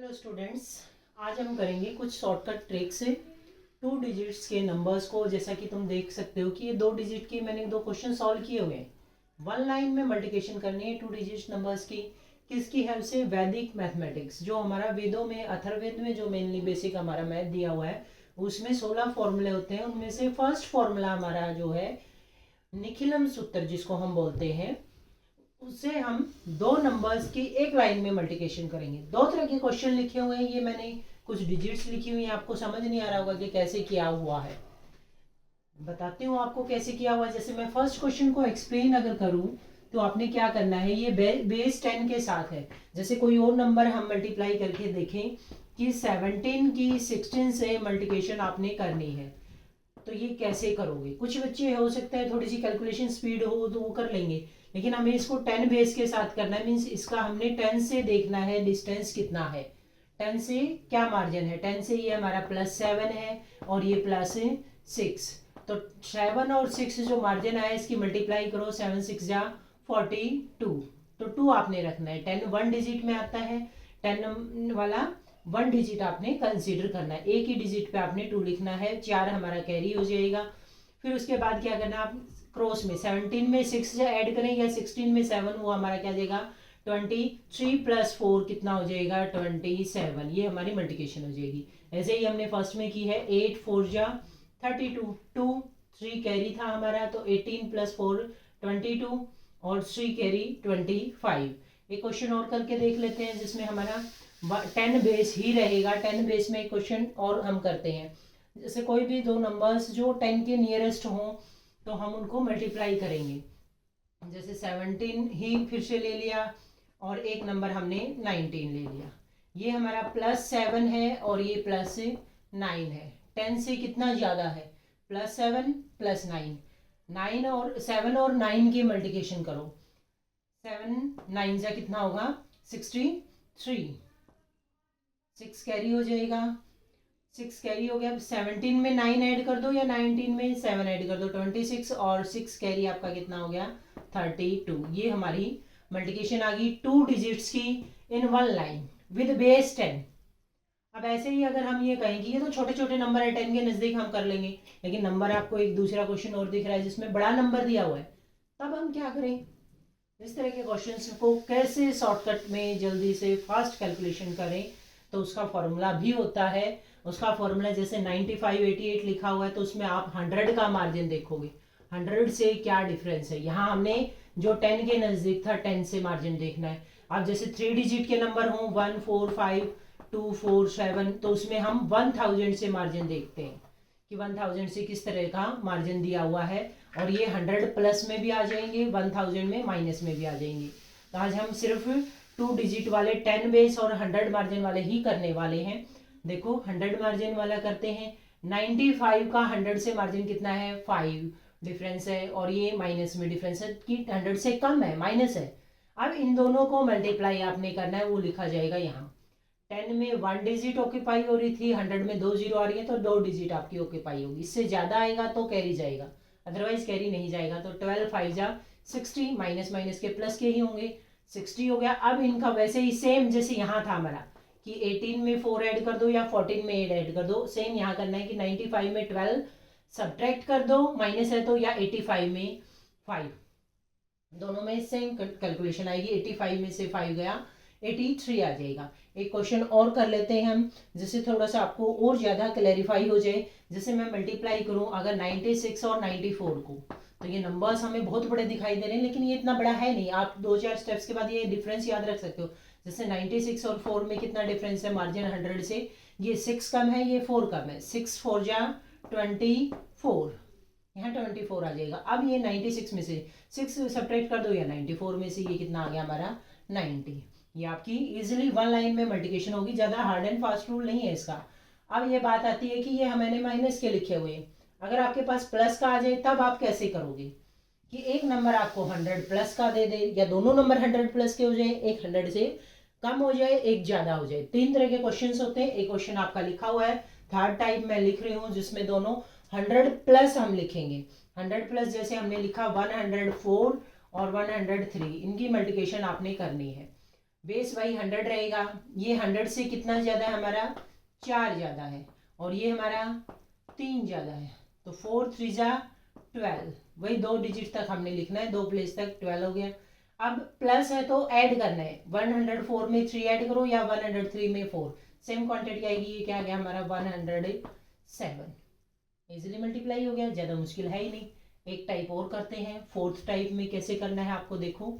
Hello students, आज हम करेंगे कुछ शॉर्टकट ट्रिक से 2 डिजिट्स के नंबर्स को। जैसा कि तुम देख सकते हो कि ये 2 डिजिट के मैंने 2 क्वेश्चन सॉल्व किए हुए हैं। 1 लाइन में मल्टीप्लिकेशन करनी है 2 डिजिट नंबर्स की। किसकी हेल्प से? वैदिक मैथमेटिक्स, जो हमारा वेदों में, अथर्ववेद में जो मेनली बेसिक हमारा मैथ दिया हुआ है, उसमें 16 फॉर्मूले होते हैं। उनमें से फर्स्ट फॉर्मूला हमारा जो है निखिलम सूत्र, जिसको हम बोलते हैं, उससे हम 2 नंबर्स की एक लाइन में मल्टीप्लिकेशन करेंगे। 2 तरह के क्वेश्चन लिखे हुए हैं। ये मैंने कुछ डिजिट्स लिखी हुई हैं, आपको समझ नहीं आ रहा होगा कि कैसे किया हुआ है। बताती हूँ आपको कैसे किया हुआ है। जैसे मैं फर्स्ट क्वेश्चन को एक्सप्लेन अगर करूँ तो आपने क्या करना है, ये बेस 10 के साथ है। जैसे कोई और नंबर हम मल्टीप्लाई करके देखें कि 17 की 16 से मल्टीप्लिकेशन आपने करनी है, तो ये कैसे करोगे? कुछ बच्चे हो सकता है थोड़ी सी कैलकुलेशन स्पीड हो तो वो कर लेंगे, लेकिन हमें इसको 10 बेस के साथ करना है। मीन्स इसका हमने 10 से देखना है डिस्टेंस कितना है, 10 से क्या मार्जिन है। 10 से ये हमारा +7 है और ये +6, तो 7 और 6 जो मार्जिन आया इसकी मल्टीप्लाई करो, 7 6 जा 42, तो 2 आपने रखना है। 10 1 डिजिट में आता है, 10 वाला 1 डिजिट आपने कंसीडर करना है। एक ही डिजिट पे आपने 2 लिखना है, 4 हमारा कैरी हो जाएगा। फिर उसके बाद क्या करना, आप क्रॉस में 17 में 6 ऐड करें या 16 में 7, वो हमारा क्या जाएगा 23 + 4 कितना हो जाएगा 27। ये हमारी मल्टीप्लिकेशन हो जाएगी। ऐसे ही हमने फर्स्ट में की है, 8 4 जा 32, 2 3 कैरी था हमारा, तो 18 + 4 22 और 3 कैरी 25। एक क्वेश्चन और करके देख लेते हैं जिसमें हमारा 10 बेस ही रहेगा। 10 बेस में एक क्वेश्चन और हम करते हैं। जैसे कोई भी 2 नंबर्स जो 10 के नियरेस्ट हों तो हम उनको मल्टीप्लाई करेंगे। जैसे 17 ही फिर से ले लिया और एक नंबर हमने 19 ले लिया। ये हमारा +7 है और ये +9 है। 10 से कितना ज़्यादा है? +7 +9, 9 और 7 और 9 की मल्टीप्लिकेशन करो। 7 9 जा कितना होगा 63, 6 कैरी हो जाएगा। 6 कैरी हो गया। 17 में 9 ऐड कर दो या 19 में 7 ऐड कर दो, 26, और 6 कैरी आपका कितना हो गया 32। ये हमारी मल्टीप्लिकेशन आ गई 2 डिजिट्स की इन 1 लाइन विद बेस 10। अब ऐसे ही अगर हम ये कहें कि ये तो छोटे छोटे नंबर है, 10 के नज़दीक हम कर लेंगे, लेकिन नंबर आपको एक दूसरा क्वेश्चन और दिख रहा है जिसमें बड़ा नंबर दिया हुआ है, तब हम क्या करें? इस तरह के क्वेश्चंस को कैसे शॉर्टकट में जल्दी से फास्ट कैलकुलेशन करें, तो उसका फॉर्मूला भी होता है। उसका फॉर्मूला जैसे 95 88 लिखा हुआ है, तो उसमें आप 100 का मार्जिन देखोगे, 100 से क्या डिफरेंस है। यहाँ हमने जो 10 के नज़दीक था 10 से मार्जिन देखना है। अब जैसे 3 डिजिट के नंबर हों 1 4 5 2 4 7, तो उसमें हम 1000 से मार्जिन देखते हैं कि 1000 से किस तरह का मार्जिन दिया हुआ है। और ये 100 प्लस में भी आ जाएंगे, 1000 में माइनस में भी आ जाएंगे। तो आज हम सिर्फ 2 डिजिट वाले 10 बेस और 100 मार्जिन वाले ही करने वाले हैं। देखो 100 मार्जिन वाला करते हैं। 95 का 100 से मार्जिन कितना है 5 डिफरेंस है, और ये माइनस में डिफरेंस है कि 100 से कम है, माइनस है। अब इन दोनों को मल्टीप्लाई आपने करना है, वो लिखा जाएगा यहाँ। 10 में 1 डिजिट ऑक्यूपाई हो रही थी, 100 में 2 जीरो आ रही है, तो 2 डिजिट आपकी ऑक्यूपाई होगी। इससे ज़्यादा आएगा तो कैरी जाएगा, अदरवाइज कैरी नहीं जाएगा। तो 12 5 जा 60, माइनस माइनस के प्लस के ही होंगे, 60 हो गया। अब इनका वैसे ही सेम जैसे यहाँ था हमारा कि 18 में 4 ऐड कर दो या 14 में 8 ऐड कर दो, सेम यहाँ करना है कि 95 में 12 सब्ट्रैक्ट कर दो, माइनस है तो, या 85 में 5, दोनों में सेम कैलकुलेशन आएगी। 85 में से 5 गया 83 आ जाएगा। एक क्वेश्चन और कर लेते हैं हम, जिससे थोड़ा सा आपको और ज़्यादा क्लैरिफाई हो जाए। जैसे मैं मल्टीप्लाई करूं अगर 96 और 94 को, तो ये नंबर्स हमें बहुत बड़े दिखाई दे रहे हैं, लेकिन ये इतना बड़ा है नहीं। आप 2-4 स्टेप्स के बाद ये डिफरेंस याद रख सकते हो। जैसे 96 और 4 में कितना डिफरेंस है मार्जिन 100 से, ये 6 कम है, ये 4 कम है। 6 4 जा 24, यहाँ 24 आ जाएगा। अब ये 96 में से 6 सब्ट्रैक्ट कर दो या 94 में से ये कितना आ गया हमारा 90। ये आपकी इजीली 1 लाइन में मल्टीप्लिकेशन होगी, ज़्यादा हार्ड एंड फास्ट रूल नहीं है इसका। अब ये बात आती है कि ये मैंने माइनस के लिखे हुए हैं, अगर आपके पास प्लस का आ जाए तब आप कैसे करोगे? कि एक नंबर आपको 100 प्लस का दे दे, या दोनों नंबर 100 प्लस के हो जाए, एक 100 से कम हो जाए, एक ज़्यादा हो जाए। 3 तरह के क्वेश्चन होते हैं। एक क्वेश्चन आपका लिखा हुआ है, थर्ड टाइप मैं लिख रही हूँ, जिसमें दोनों 100 प्लस हम लिखेंगे। 100 प्लस जैसे हमने लिखा 104 और 103, इनकी मल्टीप्लिकेशन आपने करनी है। बेस वही 100 रहेगा, ये 100 से कितना ज़्यादा है हमारा, 4 ज़्यादा है, और ये हमारा 3 ज़्यादा है, तो 4 3 जा 12, वही 2 डिजिट तक हमने लिखना है, 2 प्लेस तक 12 हो गया। अब प्लस है तो ऐड करना है, 104 में 3 ऐड करो या 103 में 4, सेम क्वांटिटी आएगी, ये क्या आ गया हमारा 107, इजीली मल्टीप्लाई हो गया, ज़्यादा मुश्किल है ही नहीं। एक टाइप और करते हैं, फोर्थ टाइप में कैसे करना है आपको देखो,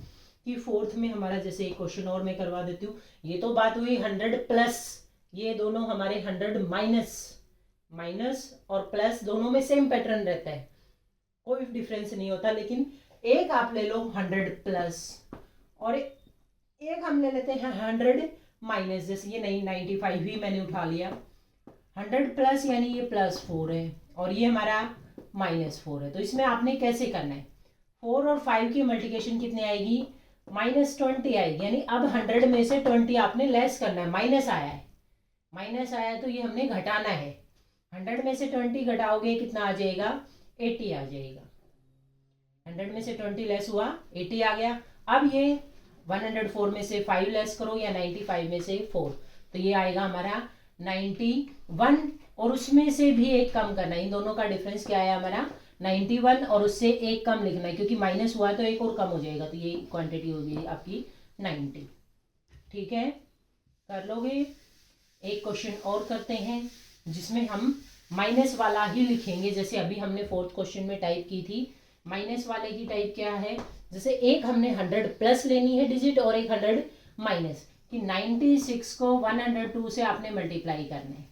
कि फोर्थ में हमारा जैसे एक क्वेश्चन और मैं करवा देती हूँ। ये तो बात हुई 100 प्लस, ये दोनों हमारे 100 माइनस, माइनस और प्लस दोनों में सेम पैटर्न रहता है, कोई डिफरेंस नहीं होता। लेकिन एक आप ले लो 100 प्लस और एक हम ले लेते हैं 100 माइनस, जैसे ये नहीं 95 ही मैंने उठा लिया, 100 प्लस यानी ये +4 है और ये हमारा -4 है। तो इसमें आपने कैसे करना है, 4 और 5 की मल्टीप्लिकेशन कितनी आएगी, -20 आएगी, यानी अब 100 में से 20 आपने लेस करना है, माइनस आया है, माइनस आया है तो ये हमने घटाना है, 100 में से 20 घटाओगे कितना आ जाएगा, 80 आ जाएगा, 100 में से 20 लेस हुआ 80 आ गया। अब ये 104 में से 5 लेस करो या 95 में से 4, तो ये आएगा हमारा 91, और उसमें से भी एक कम करना है, इन दोनों का डिफरेंस क्या है हमारा 91, और उससे एक कम लिखना है, क्योंकि माइनस हुआ तो एक और कम हो जाएगा, तो ये क्वांटिटी होगी आपकी 90। ठीक है, कर लोगे। एक क्वेश्चन और करते हैं जिसमें हम माइनस वाला ही लिखेंगे, जैसे अभी हमने फोर्थ क्वेश्चन में टाइप की थी। माइनस वाले की टाइप क्या है, जैसे एक हमने 100 प्लस लेनी है डिजिट और एक 100 माइनस, कि 96 को 102 से आपने मल्टीप्लाई करना है।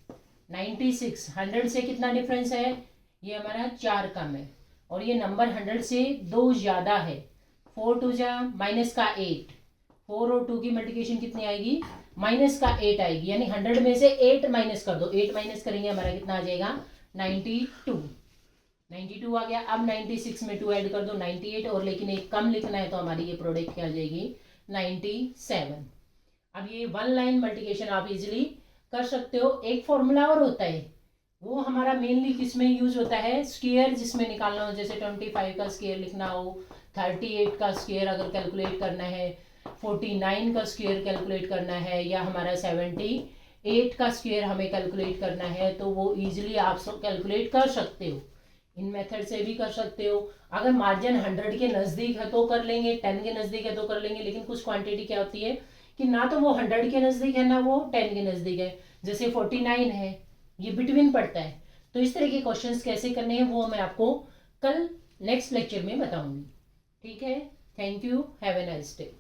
96 100 से कितना डिफरेंस है, ये हमारा 4 कम है, और ये नंबर 100 से 2 ज़्यादा है, 4 2 जा माइनस का 8, 4 और 2 की मल्टीप्लिकेशन कितनी आएगी, माइनस का 8 आएगी, यानी 100 में से 8 माइनस कर दो, 8 माइनस करेंगे हमारा कितना आ जाएगा 92, 92 आ गया। अब 96 में 2 ऐड कर दो 98, और लेकिन एक कम लिखना है तो हमारी ये प्रोडक्ट क्या आ जाएगी 97। अब ये वन लाइन मल्टीप्लिकेशन आप इजीली कर सकते हो। एक फॉर्मूला और होता है, वो हमारा मेनली किसमें यूज होता है, स्क्वायर जिसमें निकालना हो, जैसे 25 का स्क्वायर लिखना हो, 38 का स्क्वायर अगर कैलकुलेट करना है, 49 का स्क्वायर कैलकुलेट करना है, या हमारा 78 का स्क्वायर हमें कैलकुलेट करना है, तो वो इजीली आप सब कैलकुलेट कर सकते हो, इन मेथड से भी कर सकते हो। अगर मार्जिन 100 के नज़दीक है तो कर लेंगे, 10 के नज़दीक है तो कर लेंगे, लेकिन कुछ क्वांटिटी क्या होती है कि ना तो वो 100 के नज़दीक है ना वो 10 के नज़दीक है, जैसे 49 है, ये बिटवीन पड़ता है। तो इस तरह के क्वेश्चंस कैसे करने हैं वो मैं आपको कल नेक्स्ट लेक्चर में बताऊंगी। ठीक है, thank you, have a nice day.